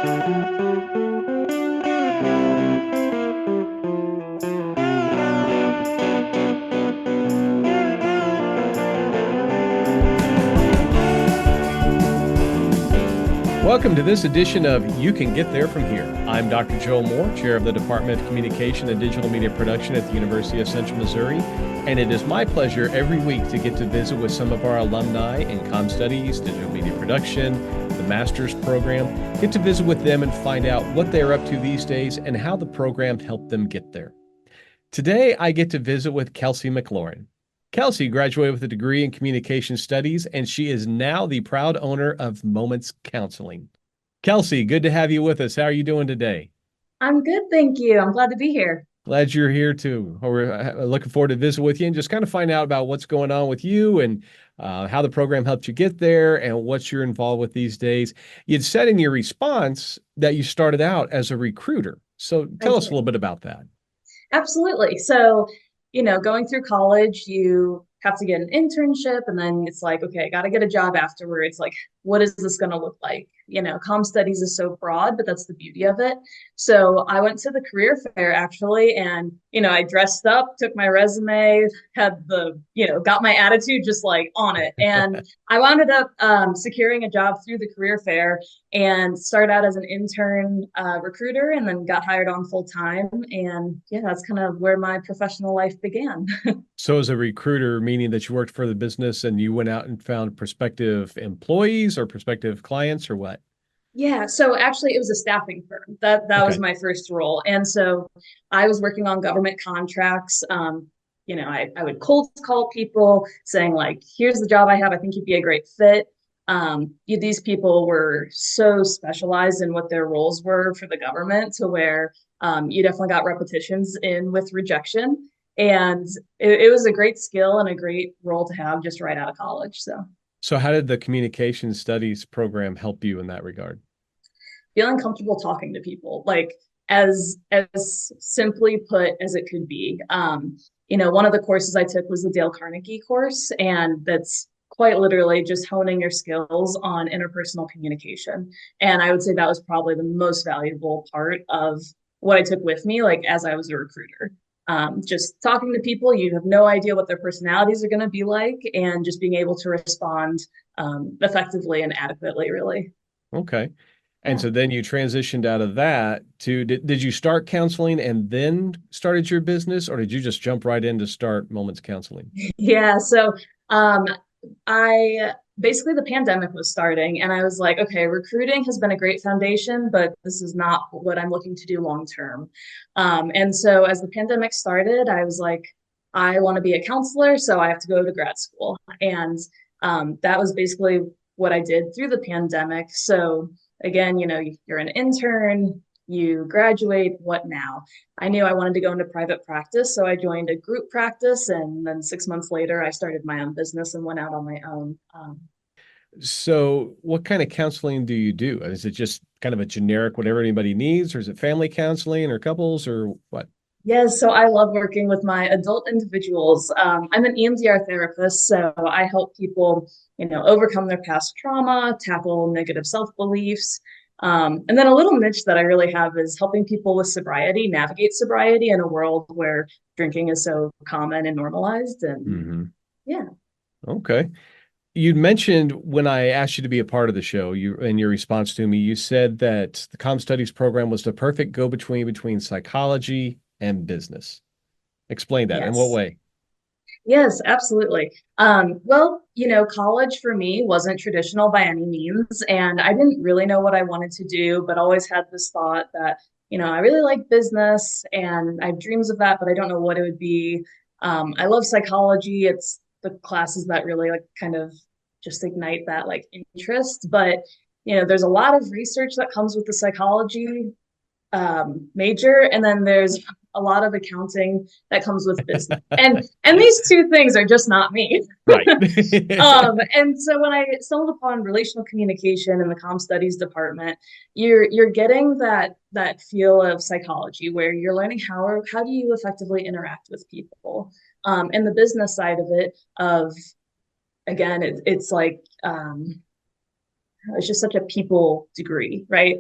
Welcome to this edition of You Can Get There From Here. I'm Dr. Joel Moore, Chair of the Department of Communication and Digital Media Production at the University of Central Missouri, and it is my pleasure every week to get to visit with some of our alumni in comm studies, digital media production, the master's program, get to visit with them and find out what they're up to these days and how the program helped them get there. Today, I get to visit with Kelsey McLaurine. Kelsey graduated with a degree in communication studies, and she is now the proud owner of Moments Counseling. Kelsey, good to have you with us. How are you doing today? I'm good, thank you. I'm glad to be here. Glad you're here too. We're looking forward to visit with you and just kind of find out about what's going on with you and how the program helped you get there and what you're involved with these days. You'd said in your response that you started out as a recruiter. So I tell us a did. little bit about that. Absolutely. So, going through college, you have to get an internship, and then it's like, okay, I got to get a job afterwards. Like, what is this going to look like? Comm studies is so broad, but that's the beauty of it. So I went to the career fair actually, and, I dressed up, took my resume, had got my attitude just like on it. And I wound up securing a job through the career fair and started out as an intern recruiter and then got hired on full time. And yeah, that's kind of where my professional life began. So as a recruiter, meaning that you worked for the business and you went out and found prospective employees or prospective clients or what? Yeah, so actually it was a staffing firm. That was Okay. my first role. And so I was working on government contracts. I would cold call people saying like, here's the job I have. I think you'd be a great fit. These people were so specialized in what their roles were for the government to where you definitely got repetitions in with rejection. And it was a great skill and a great role to have just right out of college. So So how did the communication studies program help you in that regard? feeling comfortable talking to people, like as simply put as it could be. One of the courses I took was the Dale Carnegie course, and that's quite literally just honing your skills on interpersonal communication. And I would say that was probably the most valuable part of what I took with me, like as I was a recruiter. Just talking to people, you have no idea what their personalities are going to be like, and just being able to respond effectively and adequately, really. Okay. And Yeah. so then you transitioned out of that to, did you start counseling and then started your business, or did you just jump right in to start Moments Counseling? Yeah. So um, I basically the pandemic was starting, and I was like, okay, recruiting has been a great foundation, but this is not what I'm looking to do long term. And so as the pandemic started, I was like, I want to be a counselor, so I have to go to grad school. And that was basically what I did through the pandemic. So again, you're an intern, you graduate, what now? I knew I wanted to go into private practice, so I joined a group practice, and then 6 months later, I started my own business and went out on my own. So what kind of counseling do you do? Is it just kind of a generic whatever anybody needs, or is it family counseling or couples or what? Yes, so I love working with my adult individuals. I'm an EMDR therapist, so I help people, overcome their past trauma, tackle negative self-beliefs. And then a little niche that I really have is helping people with sobriety, navigate sobriety in a world where drinking is so common and normalized. And Hmm. yeah. Okay. You mentioned when I asked you to be a part of the show, you in your response to me, you said that the comm studies program was the perfect go-between between psychology and business. Explain that. In what Yes. way? Yes, absolutely. Well, college for me wasn't traditional by any means, and I didn't really know what I wanted to do, but always had this thought that, I really like business and I have dreams of that, but I don't know what it would be. I love psychology. It's the classes that really like kind of just ignite that like interest. But, there's a lot of research that comes with the psychology major, and then there's a lot of accounting that comes with business, and these two things are just not me. Right. And so when I stumbled upon relational communication in the comm studies department, you're getting that feel of psychology where you're learning how do you effectively interact with people, and the business side of it of it's like it's just such a people degree, right?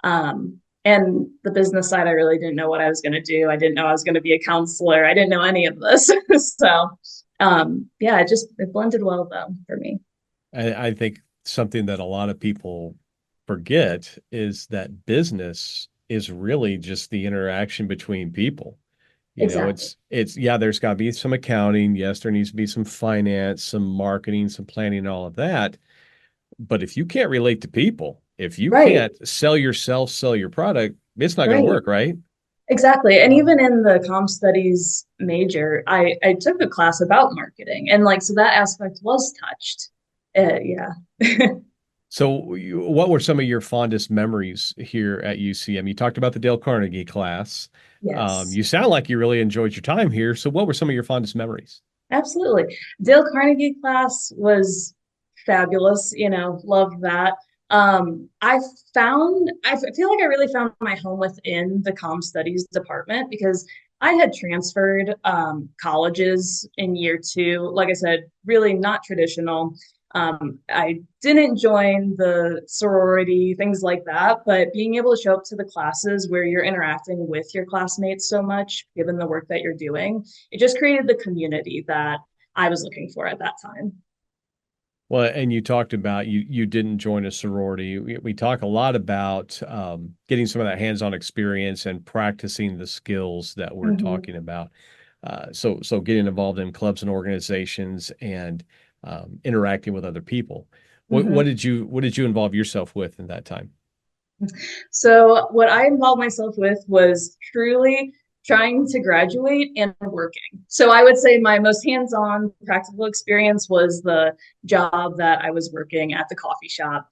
And the business side, I really didn't know what I was going to do. I didn't know I was going to be a counselor. I didn't know any of this. So, yeah, it blended well though for me. I think something that a lot of people forget is that business is really just the interaction between people. Exactly. It's yeah, there's got to be some accounting. Yes, there needs to be some finance, some marketing, some planning, all of that. But if you can't relate to people, if you Right. can't sell yourself, sell your product, it's not going to Right. work, right? Exactly. And even in the comm studies major, I took a class about marketing and like, so that aspect was touched. Yeah. So, what were some of your fondest memories here at UCM? You talked about the Dale Carnegie class. Yes. You sound like you really enjoyed your time here. So, what were some of your fondest memories? Absolutely. Dale Carnegie class was fabulous, loved that. I feel like I really found my home within the comm studies department because I had transferred colleges in year two. Like I said, really not traditional. I didn't join the sorority, things like that, but being able to show up to the classes where you're interacting with your classmates so much, given the work that you're doing, it just created the community that I was looking for at that time. Well, and you talked about you didn't join a sorority. We talk a lot about getting some of that hands-on experience and practicing the skills that we're Mhm. talking about. So getting involved in clubs and organizations and interacting with other people. Mhm. What did you involve yourself with in that time? So, what I involved myself with was truly trying to graduate and working. So, I would say my most hands on practical experience was the job that I was working at the coffee shop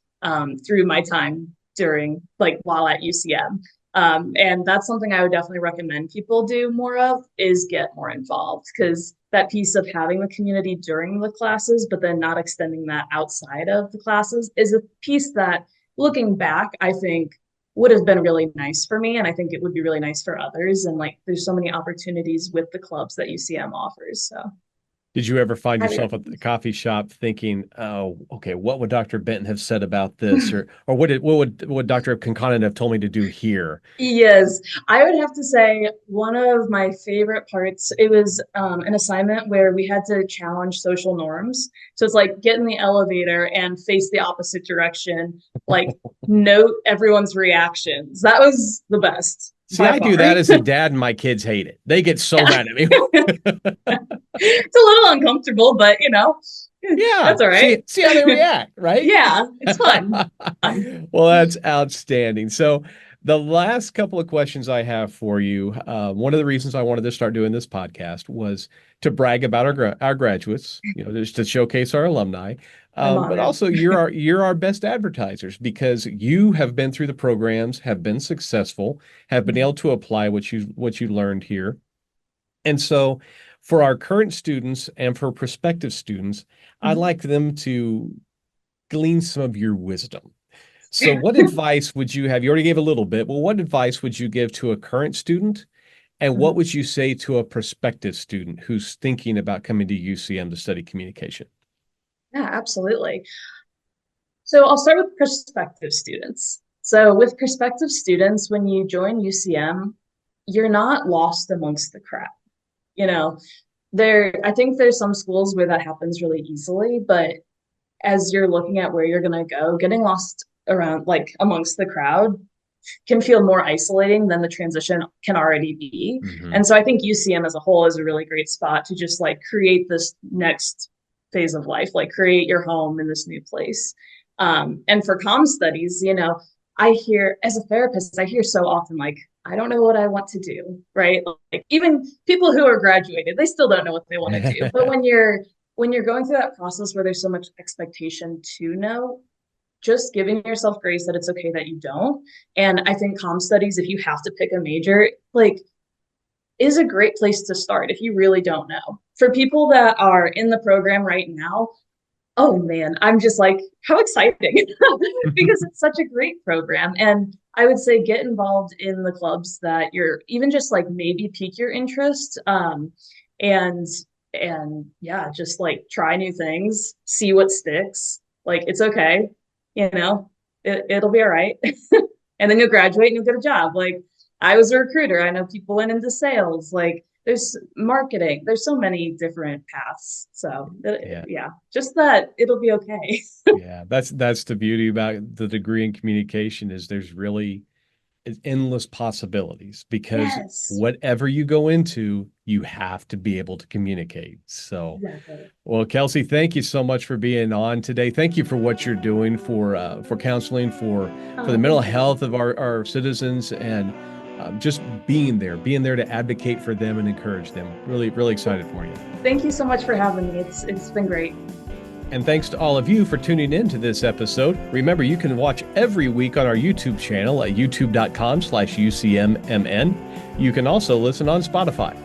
through my time during, like, while at UCM. And that's something I would definitely recommend people do more of is get more involved because that piece of having the community during the classes, but then not extending that outside of the classes is a piece that looking back, I think would have been really nice for me. And I think it would be really nice for others. And like, there's so many opportunities with the clubs that UCM offers. So, Did you ever find highly yourself at the recommend. coffee shop thinking, "Oh, okay, what would Dr. Benton have said about this, or what would Dr. Conconin have told me to do here?" Yes, I would have to say one of my favorite parts, it was an assignment where we had to challenge social norms. So it's like get in the elevator and face the opposite direction, like note everyone's reactions. That was the best See, by I do far. that as a dad, and my kids hate it. They get so Yeah. mad at me. It's a little uncomfortable, but Yeah, that's all right. see how they react, right? Yeah, it's fun. Fun. Well, that's outstanding. So, the last couple of questions I have for you, one of the reasons I wanted to start doing this podcast was to brag about our graduates, just to showcase our alumni. I'm But honored. also, you're our best advertisers because you have been through the programs, have been successful, have been able to apply what you learned here. And so, for our current students and for prospective students, I'd like them to glean some of your wisdom. So, what advice would you have? You already gave a little bit, but what advice would you give to a current student? And what would you say to a prospective student who's thinking about coming to UCM to study communication? Yeah, absolutely. So I'll start with prospective students. So with prospective students, when you join UCM, you're not lost amongst the crowd. You know, I think there's some schools where that happens really easily, but as you're looking at where you're going to go, getting lost around like amongst the crowd can feel more isolating than the transition can already be. Hmm. And so I think UCM as a whole is a really great spot to just like create this next phase of life, like create your home in this new place. And for comm studies, I hear as a therapist, I hear so often like, I don't know what I want to do, right? Like even people who are graduated, they still don't know what they want to do. But when you're going through that process where there's so much expectation to know, just giving yourself grace that it's okay that you don't. And I think comm studies, if you have to pick a major, like is a great place to start if you really don't know. For people that are in the program right now, oh man, I'm just like, how exciting because it's such a great program. And I would say get involved in the clubs that you're even just like maybe pique your interest. And and yeah, just like try new things, see what sticks. Like it's okay, you know, it'll be all right. and then you'll graduate and you'll get a job. Like I was a recruiter. I know people went into sales. Like there's marketing. There's so many different paths. So Yeah. yeah, just that it'll be okay. Yeah. That's the beauty about the degree in communication is there's really endless possibilities because Yes, whatever you go into, you have to be able to communicate. So, exactly. well, Kelsey, thank you so much for being on today. Thank you for what you're doing for counseling, for the Oh, mental thank you. health of our citizens, and just being there to advocate for them and encourage them. Really, really excited for you. Thank you so much for having me. It's been great. And thanks to all of you for tuning in to this episode. Remember, you can watch every week on our YouTube channel at youtube.com/UCMMN. You can also listen on Spotify.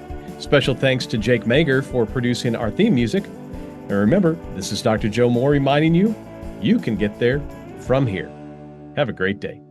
Special thanks to Jake Mager for producing our theme music. And remember, this is Dr. Joe Moore reminding you, you can get there from here. Have a great day.